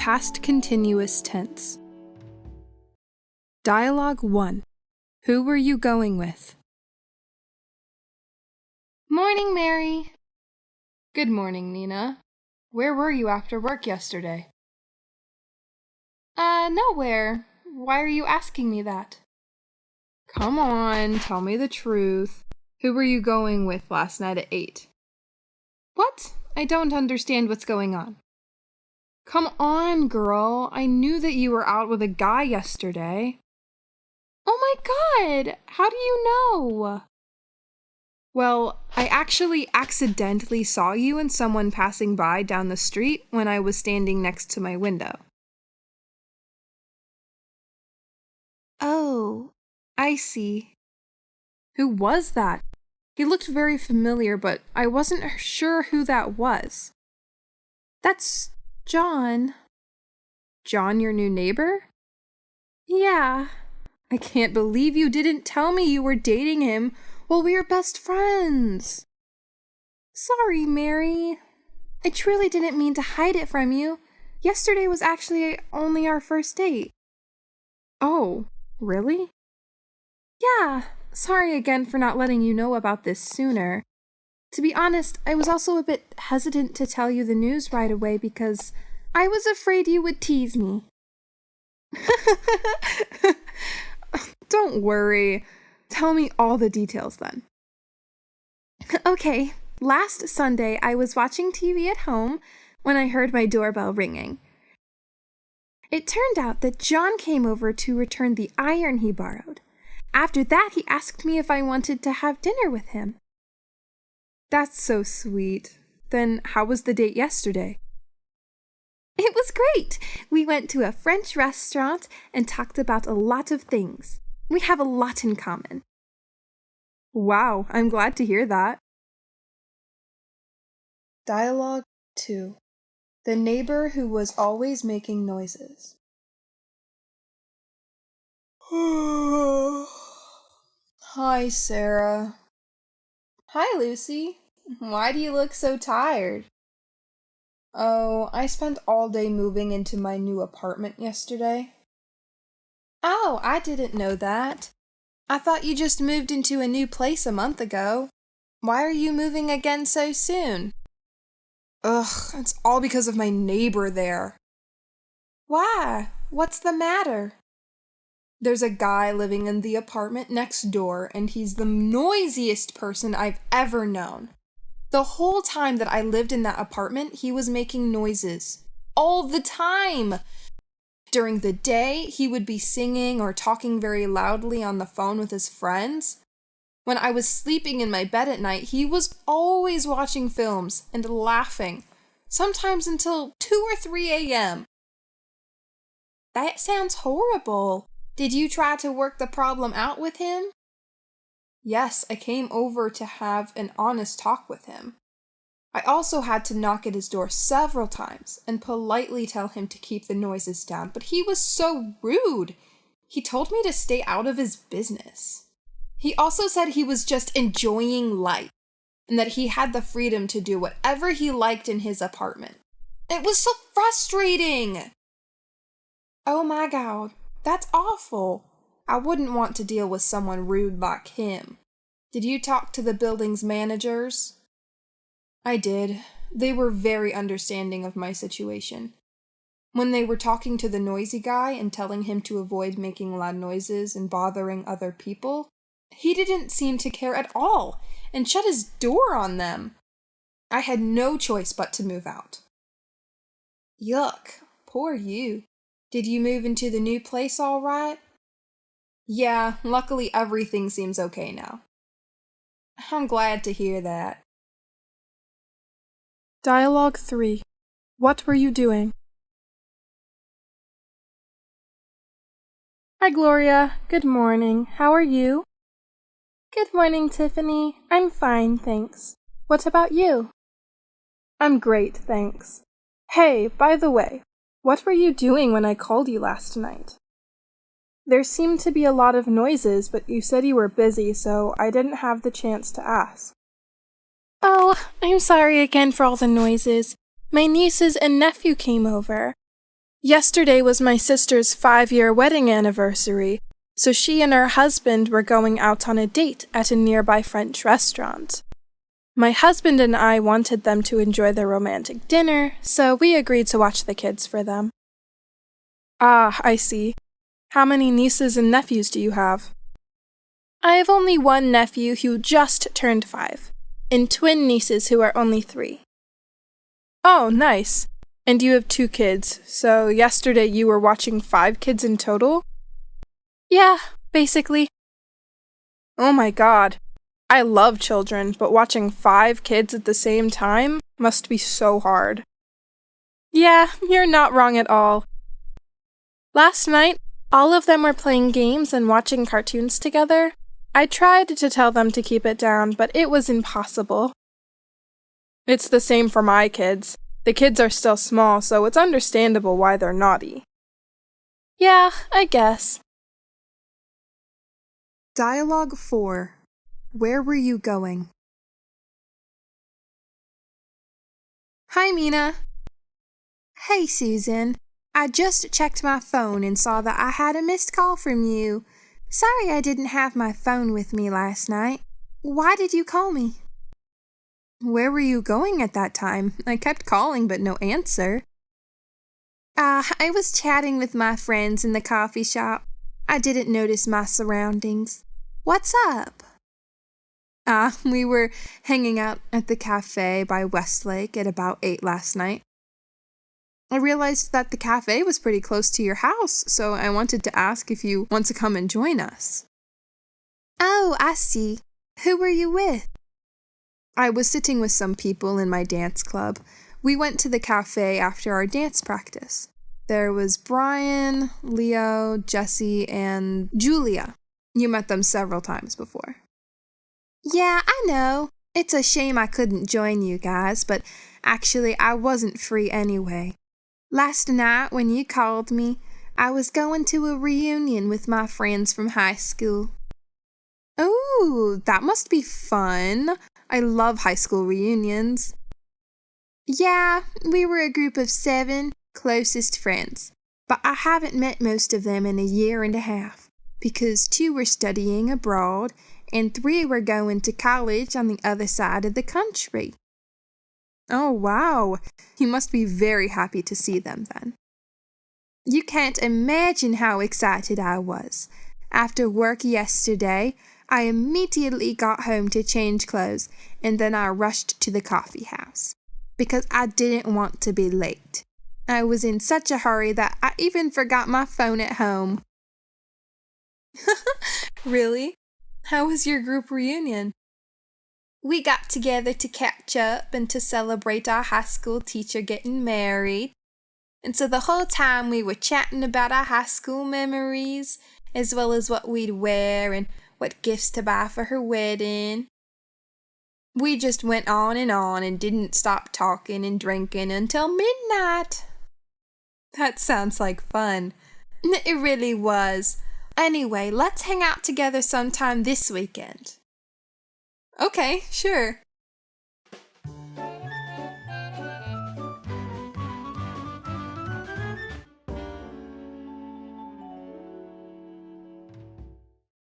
Past continuous tense. Dialogue 1. Who were you going with? Morning, Mary. Good morning, Nina. Where were you after work yesterday? Nowhere. Why are you asking me that? Come on, tell me the truth. Who were you going with last night at 8? What? I don't understand what's going on. Come on, girl. I knew that you were out with a guy yesterday. Oh my God! How do you know? Well, I actually accidentally saw you and someone passing by down the street when I was standing next to my window. Oh, I see. Who was that? He looked very familiar, but I wasn't sure who that was. That's John. John, your new neighbor? Yeah. I can't believe you didn't tell me you were dating him while we were best friends. Sorry, Mary. I truly didn't mean to hide it from you. Yesterday was actually only our first date. Oh, really? Yeah. Sorry again for not letting you know about this sooner. To be honest, I was also a bit hesitant to tell you the news right away because I was afraid you would tease me. Don't worry. Tell me all the details then. Okay, last Sunday I was watching TV at home when I heard my doorbell ringing. It turned out that John came over to return the iron he borrowed. After that, he asked me if I wanted to have dinner with him. That's so sweet. Then how was the date yesterday? It was great! We went to a French restaurant and talked about a lot of things. We have a lot in common. Wow, I'm glad to hear that. Dialogue 2. The neighbor who was always making noises. Hi, Sarah. Hi, Lucy. Why do you look so tired? Oh, I spent all day moving into my new apartment yesterday. Oh, I didn't know that. I thought you just moved into a new place a month ago. Why are you moving again so soon? Ugh, it's all because of my neighbor there. Why? What's the matter? There's a guy living in the apartment next door, and he's the noisiest person I've ever known. The whole time that I lived in that apartment, he was making noises. All the time! During the day, he would be singing or talking very loudly on the phone with his friends. When I was sleeping in my bed at night, he was always watching films and laughing, sometimes until 2 or 3 a.m. That sounds horrible. Did you try to work the problem out with him? Yes, I came over to have an honest talk with him. I also had to knock at his door several times and politely tell him to keep the noises down, but he was so rude. He told me to stay out of his business. He also said he was just enjoying life and that he had the freedom to do whatever he liked in his apartment. It was so frustrating! Oh my God, that's awful. I wouldn't want to deal with someone rude like him. Did you talk to the building's managers? I did. They were very understanding of my situation. When they were talking to the noisy guy and telling him to avoid making loud noises and bothering other people, he didn't seem to care at all and shut his door on them. I had no choice but to move out. Yuck, poor you. Did you move into the new place all right? Yeah, luckily everything seems okay now. I'm glad to hear that. Dialogue 3. What were you doing? Hi, Gloria. Good morning. How are you? Good morning, Tiffany. I'm fine, thanks. What about you? I'm great, thanks. Hey, by the way, what were you doing when I called you last night? There seemed to be a lot of noises, but you said you were busy, so I didn't have the chance to ask. Oh, I'm sorry again for all the noises. My nieces and nephew came over. Yesterday was my sister's 5-year wedding anniversary, so she and her husband were going out on a date at a nearby French restaurant. My husband and I wanted them to enjoy their romantic dinner, so we agreed to watch the kids for them. Ah, I see. How many nieces and nephews do you have? I have only one nephew who just turned 5, and twin nieces who are only 3. Oh, nice. And you have 2 kids, so yesterday you were watching 5 kids in total? Yeah, basically. Oh my god. I love children, but watching 5 kids at the same time must be so hard. Yeah, you're not wrong at all. Last night, all of them were playing games and watching cartoons together. I tried to tell them to keep it down, but it was impossible. It's the same for my kids. The kids are still small, so it's understandable why they're naughty. Yeah, I guess. Dialogue 4. Where were you going? Hi, Mina. Hey, Susan. I just checked my phone and saw that I had a missed call from you. Sorry I didn't have my phone with me last night. Why did you call me? Where were you going at that time? I kept calling, but no answer. I was chatting with my friends in the coffee shop. I didn't notice my surroundings. What's up? We were hanging out at the cafe by Westlake at about 8 last night. I realized that the cafe was pretty close to your house, so I wanted to ask if you want to come and join us. Oh, I see. Who were you with? I was sitting with some people in my dance club. We went to the cafe after our dance practice. There was Brian, Leo, Jesse, and Julia. You met them several times before. Yeah, I know. It's a shame I couldn't join you guys, but actually I wasn't free anyway. Last night when you called me, I was going to a reunion with my friends from high school. Oh, that must be fun. I love high school reunions. Yeah, we were a group of 7 closest friends, but I haven't met most of them in a year and a half, because 2 were studying abroad and 3 were going to college on the other side of the country. Oh, wow. You must be very happy to see them then. You can't imagine how excited I was. After work yesterday, I immediately got home to change clothes, and then I rushed to the coffee house, because I didn't want to be late. I was in such a hurry that I even forgot my phone at home. Really? How was your group reunion? We got together to catch up and to celebrate our high school teacher getting married. And so the whole time we were chatting about our high school memories, as well as what we'd wear and what gifts to buy for her wedding. We just went on and didn't stop talking and drinking until midnight. That sounds like fun. It really was. Anyway, let's hang out together sometime this weekend. Okay, sure.